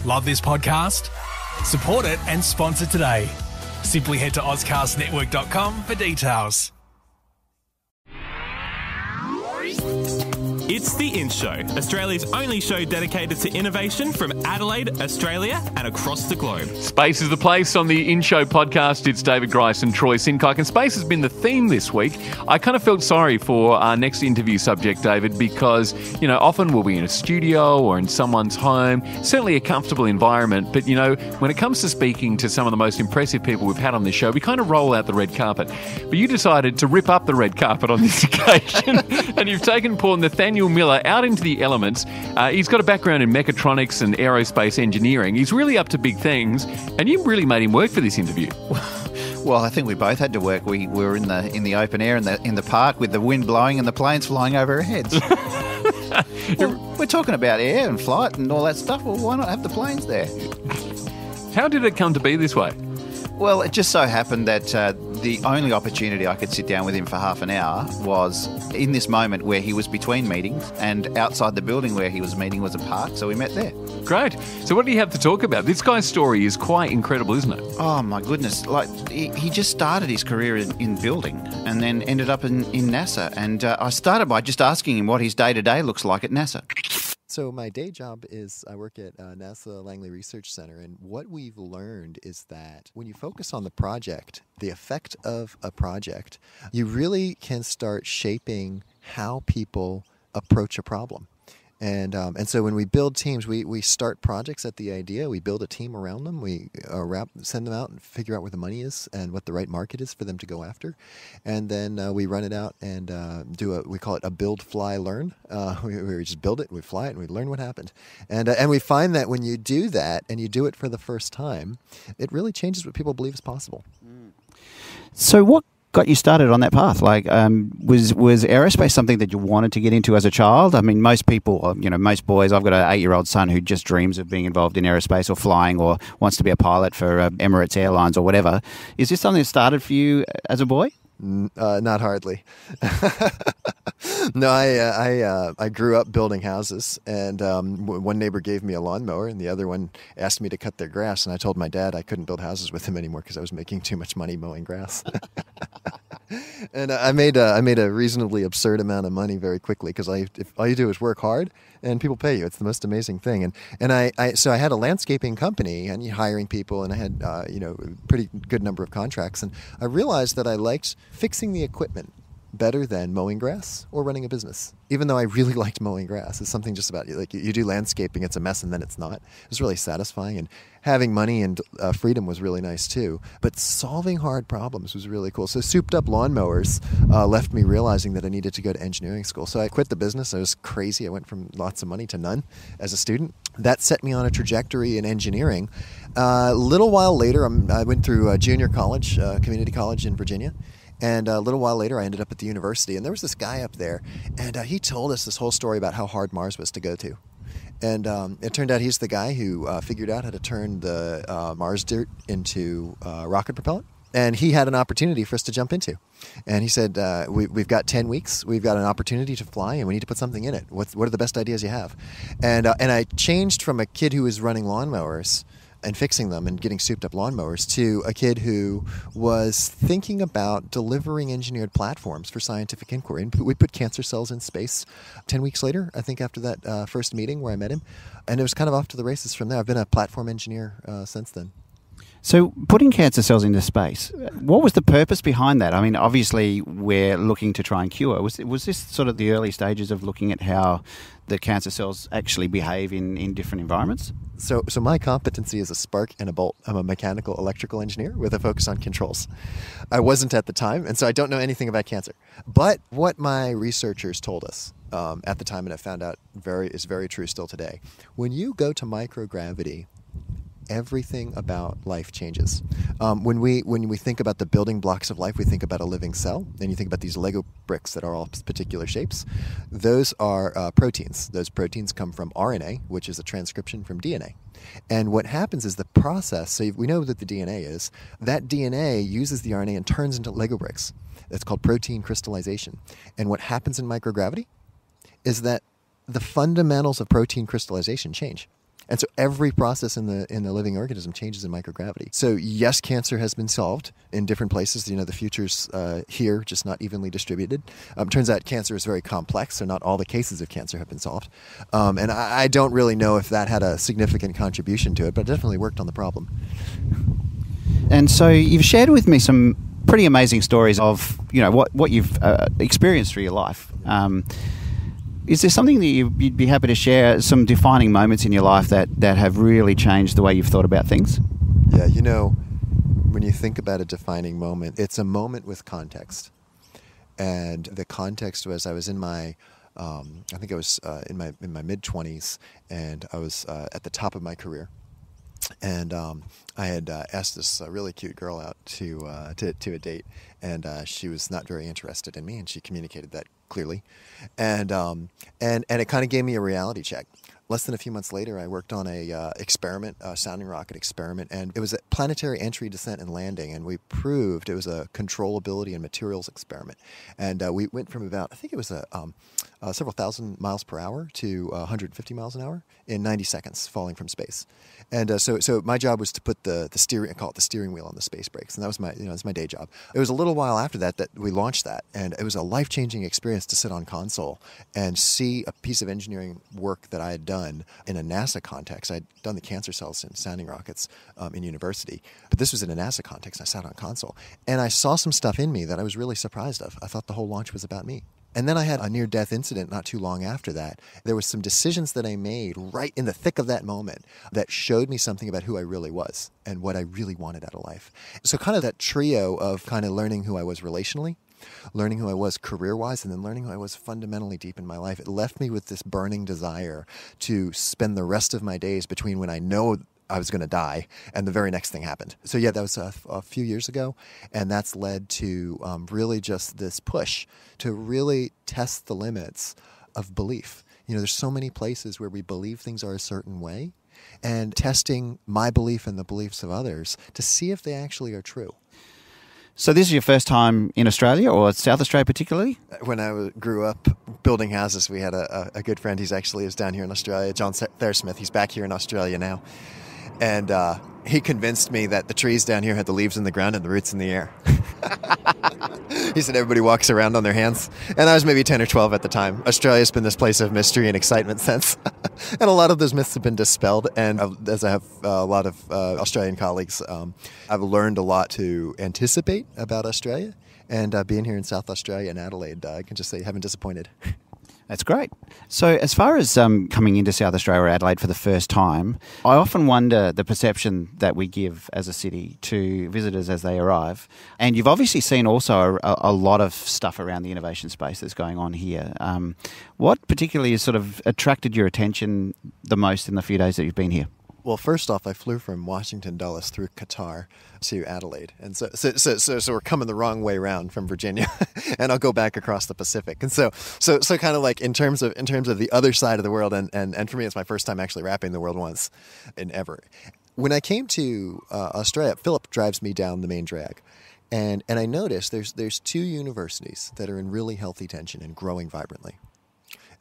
Love this podcast? Support it and sponsor today. Simply head to ozcastnetwork.com for details. It's The In Show, Australia's only show dedicated to innovation from Adelaide, Australia and across the globe. Space is the place on the In Show podcast. It's David Grice and Troy Sincock, and space has been the theme this week. I kind of felt sorry for our next interview subject, David, because, you know, often we'll be in a studio or in someone's home, certainly a comfortable environment, but, you know, when it comes to speaking to some of the most impressive people we've had on this show, we kind of roll out the red carpet. But you decided to rip up the red carpet on this occasion, and you've taken poor Nathanael Miller out into the elements. He's got a background in mechatronics and aerospace engineering. He's really up to big things, and you really made him work for this interview. Well, I think we both had to work. We were in the open air in the park with the wind blowing and the planes flying over our heads. Well, we're talking about air and flight and all that stuff. Well, why not have the planes there? How did it come to be this way? Well, it just so happened that the only opportunity I could sit down with him for half an hour was in this moment where he was between meetings, and outside the building where he was meeting was a park, so we met there. Great. So what do you have to talk about? This guy's story is quite incredible, isn't it? Oh, my goodness. Like, he just started his career in building and then ended up in NASA. And I started by just asking him what his day-to-day looks like at NASA. So my day job is I work at NASA Langley Research Center, and what we've learned is that when you focus on the project, the effect of a project, you really can start shaping how people approach a problem. And so when we build teams, we start projects at the idea. We build a team around them. We send them out and figure out where the money is and what the right market is for them to go after. And then we run it out and we call it a build, fly, learn. We just build it, we fly it, and we learn what happened. And we find that when you do that and you do it for the first time, it really changes what people believe is possible. So what got you started on that path? Like, was aerospace something that you wanted to get into as a child? I mean, most people, most boys, I've got an 8-year-old son who just dreams of being involved in aerospace or flying or wants to be a pilot for Emirates Airlines or whatever. Is this something that started for you as a boy? Not hardly. No, I grew up building houses, and one neighbor gave me a lawnmower, and the other one asked me to cut their grass, and I told my dad I couldn't build houses with him anymore because I was making too much money mowing grass. And I made a reasonably absurd amount of money very quickly because if all you do is work hard and people pay you, it's the most amazing thing. So I had a landscaping company and hiring people, and I had a pretty good number of contracts, and I realized that I liked fixing the equipment better than mowing grass or running a business. Even though I really liked mowing grass, it's something just about you do landscaping, it's a mess and then it's not. It was really satisfying, and having money and freedom was really nice too. But solving hard problems was really cool. So souped up lawnmowers left me realizing that I needed to go to engineering school. So I quit the business. I was crazy. I went from lots of money to none as a student. That set me on a trajectory in engineering. A little while later, I went through junior college, community college in Virginia. And a little while later, I ended up at the university, and there was this guy up there, and he told us this whole story about how hard Mars was to go to. And it turned out he's the guy who figured out how to turn the Mars dirt into rocket propellant. And he had an opportunity for us to jump into. And he said, we've got 10 weeks. We've got an opportunity to fly, and we need to put something in it. What are the best ideas you have? And I changed from a kid who was running lawnmowers and fixing them and getting souped up lawnmowers to a kid who was thinking about delivering engineered platforms for scientific inquiry. And we put cancer cells in space 10 weeks later, I think, after that first meeting where I met him. And it was kind of off to the races from there. I've been a platform engineer since then. So putting cancer cells into space, what was the purpose behind that? I mean, obviously we're looking to try and cure. Was this sort of the early stages of looking at how the cancer cells actually behave in different environments? So my competency is a spark and a bolt. I'm a mechanical electrical engineer with a focus on controls. I wasn't at the time, and so I don't know anything about cancer. But what my researchers told us at the time, and I found out is very true still today, when you go to microgravity, everything about life changes. When we think about the building blocks of life, we think about a living cell, and you think about these Lego bricks that are all particular shapes. Those are proteins. Those proteins come from RNA, which is a transcription from DNA. And what happens is the process, so we know that the DNA is, that DNA uses the RNA and turns into Lego bricks. It's called protein crystallization. And what happens in microgravity is that the fundamentals of protein crystallization change. And so every process in the living organism changes in microgravity. So yes, cancer has been solved in different places. The future's here, just not evenly distributed. Turns out cancer is very complex, so not all the cases of cancer have been solved. And I don't really know if that had a significant contribution to it, but it definitely worked on the problem. And so you've shared with me some pretty amazing stories of what you've experienced through your life. Is there something that you'd be happy to share, some defining moments in your life that have really changed the way you've thought about things? Yeah, when you think about a defining moment, it's a moment with context. And the context was I was in my I think I was in my mid-20s, and I was at the top of my career. And I had asked this really cute girl out to a date, and she was not very interested in me, and she communicated that clearly, and it kind of gave me a reality check. Less than a few months later, I worked on a experiment, a sounding rocket experiment, and it was a planetary entry, descent, and landing, and we proved it was a controllability and materials experiment. And we went from about, I think it was several thousand miles per hour to 150 miles an hour in 90 seconds, falling from space. And so my job was to put the steering, I call it the steering wheel on the space brakes, and that was that's my day job. It was a little while after that we launched that, and it was a life-changing experience to sit on console and see a piece of engineering work that I had done in a NASA context. I'd done the cancer cells in sounding rockets in university, but this was in a NASA context. I sat on console, and I saw some stuff in me that I was really surprised of. I thought the whole launch was about me. And then I had a near-death incident not too long after that. There were some decisions that I made right in the thick of that moment that showed me something about who I really was and what I really wanted out of life. So kind of that trio of kind of learning who I was relationally, learning who I was career-wise, and then learning who I was fundamentally deep in my life. It left me with this burning desire to spend the rest of my days between when I know I was going to die and the very next thing happened. So yeah, that was a few years ago, and that's led to really just this push to really test the limits of belief. There's so many places where we believe things are a certain way, and testing my belief and the beliefs of others to see if they actually are true. So this is your first time in Australia, or South Australia particularly? When I grew up building houses, we had a good friend. He's actually is down here in Australia, John Thairsmith. He's back here in Australia now. And he convinced me that the trees down here had the leaves in the ground and the roots in the air. He said everybody walks around on their hands. And I was maybe 10 or 12 at the time. Australia's been this place of mystery and excitement since. And a lot of those myths have been dispelled. And as I have a lot of Australian colleagues, I've learned a lot to anticipate about Australia. And being here in South Australia and Adelaide, I can just say I haven't disappointed. That's great. So as far as coming into South Australia or Adelaide for the first time, I often wonder the perception that we give as a city to visitors as they arrive. And you've obviously seen also a lot of stuff around the innovation space that's going on here. What particularly has sort of attracted your attention the most in the few days that you've been here? Well, first off, I flew from Washington Dulles through Qatar to Adelaide, and so we're coming the wrong way around from Virginia, and I'll go back across the Pacific, and so kind of like in terms of the other side of the world, and for me, it's my first time actually wrapping the world once and ever. When I came to Australia, Philip drives me down the main drag. And I noticed there's two universities that are in really healthy tension and growing vibrantly.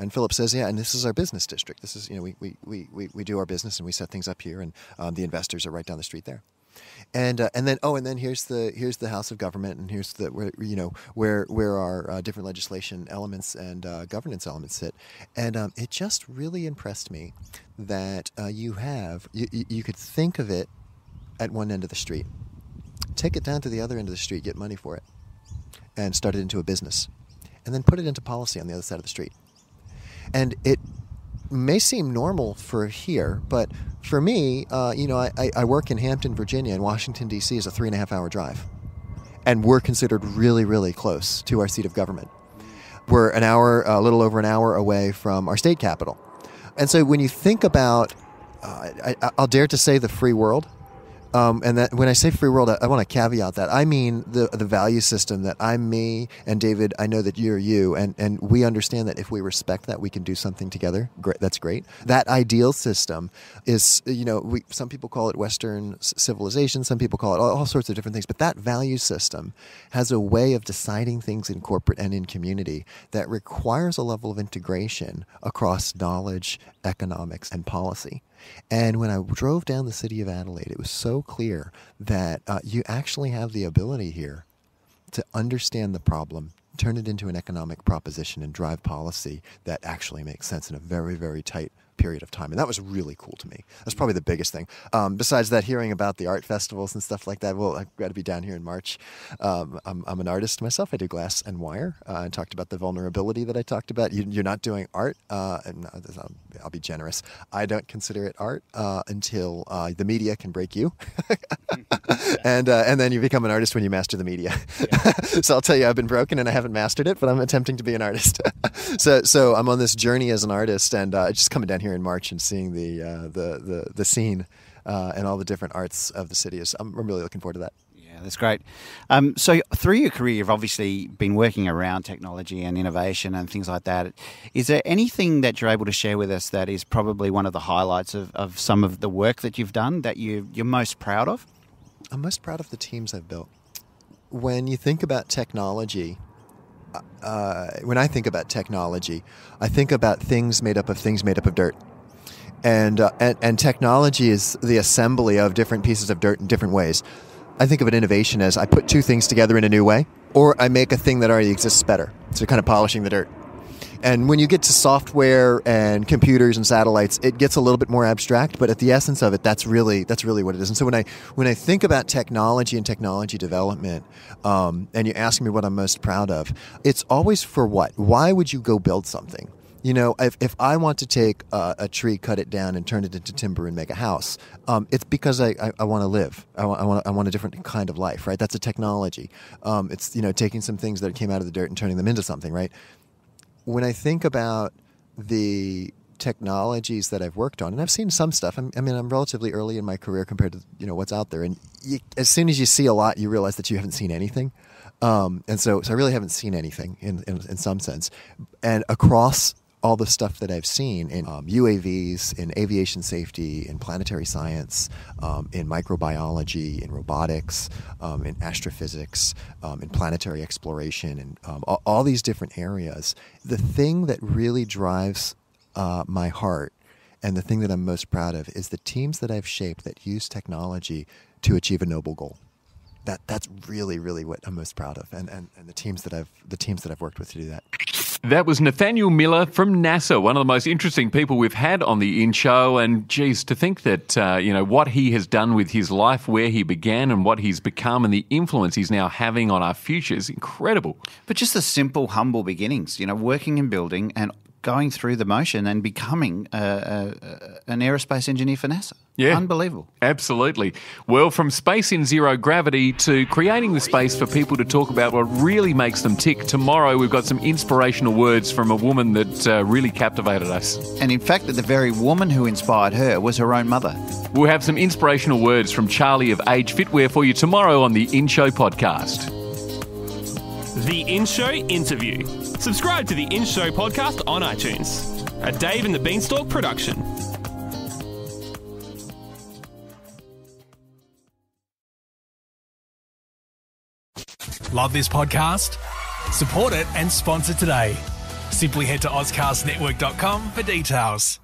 And Philip says, yeah, and this is our business district. This is, we do our business and we set things up here, and the investors are right down the street there. And then here's the House of Government, and here's where our different legislation elements and governance elements sit. And it just really impressed me that you could think of it at one end of the street, take it down to the other end of the street, get money for it, and start it into a business, and then put it into policy on the other side of the street. And it may seem normal for here, but for me, I work in Hampton, Virginia, and Washington, D.C. is a 3.5-hour drive. And we're considered really, really close to our seat of government. We're a little over an hour away from our state capital. And so when you think about, I'll dare to say the free world, and that when I say free world, I want to caveat that. I mean the value system that I'm me, and David, I know that you're you, and we understand that if we respect that, we can do something together. Great, that's great. That ideal system is, some people call it Western civilization, some people call it all sorts of different things, but that value system has a way of deciding things in corporate and in community that requires a level of integration across knowledge, economics, and policy. And when I drove down the city of Adelaide, it was so clear that you actually have the ability here to understand the problem, turn it into an economic proposition, and drive policy that actually makes sense in a very, very tight period of time. And that was really cool to me. That's probably the biggest thing. Besides that, hearing about the art festivals and stuff like that, well, I've got to be down here in March. I'm an artist myself. I do glass and wire. I talked about the vulnerability that I talked about. You're not doing art, and I'll be generous. I don't consider it art until the media can break you. And then you become an artist when you master the media. Yeah. So I'll tell you, I've been broken and I haven't mastered it, but I'm attempting to be an artist. So I'm on this journey as an artist, and just coming down here in March and seeing the scene and all the different arts of the city I'm really looking forward to that. Yeah, that's great. So through your career, you've obviously been working around technology and innovation and things like that. Is there anything that you're able to share with us that is probably one of the highlights of some of the work that you've done that you're most proud of? I'm most proud of the teams I've built. When you think about technology, when I think about technology, I think about things made up of dirt. And technology is the assembly of different pieces of dirt in different ways. I think of an innovation as I put two things together in a new way, or I make a thing that already exists better. So kind of polishing the dirt. And when you get to software and computers and satellites, it gets a little bit more abstract, but at the essence of it, that's really what it is. And so when I think about technology and technology development, and you ask me what I'm most proud of, it's always for what? Why would you go build something? You know, if I want to take a tree, cut it down, and turn it into timber and make a house, it's because I want to live. I want a different kind of life, right? That's a technology. It's, taking some things that came out of the dirt and turning them into something, right? When I think about the technologies that I've worked on, and I've seen some stuff. I'm relatively early in my career compared to what's out there, and as soon as you see a lot, you realize that you haven't seen anything. And so I really haven't seen anything in some sense. And across all the stuff that I've seen in UAVs, in aviation safety, in planetary science, in microbiology, in robotics, in astrophysics, in planetary exploration, and all these different areas, the thing that really drives my heart and the thing that I'm most proud of is the teams that I've shaped that use technology to achieve a noble goal. That's really, really what I'm most proud of, and the teams that I've worked with to do that. That was Nathanael Miller from NASA, one of the most interesting people we've had on the In Show. And geez, to think that what he has done with his life, where he began, and what he's become, and the influence he's now having on our future is incredible. But just the simple, humble beginnings, working and building and going through the motion and becoming an aerospace engineer for NASA. Yeah. Unbelievable. Absolutely. Well, from space in zero gravity to creating the space for people to talk about what really makes them tick, tomorrow we've got some inspirational words from a woman that really captivated us. And in fact, the very woman who inspired her was her own mother. We'll have some inspirational words from Charlie of Age Fitwear for you tomorrow on the In Show podcast. The In Show Interview. Subscribe to the In Show podcast on iTunes. A Dave and the Beanstalk production. Love this podcast? Support it and sponsor today. Simply head to AuscastNetwork.com for details.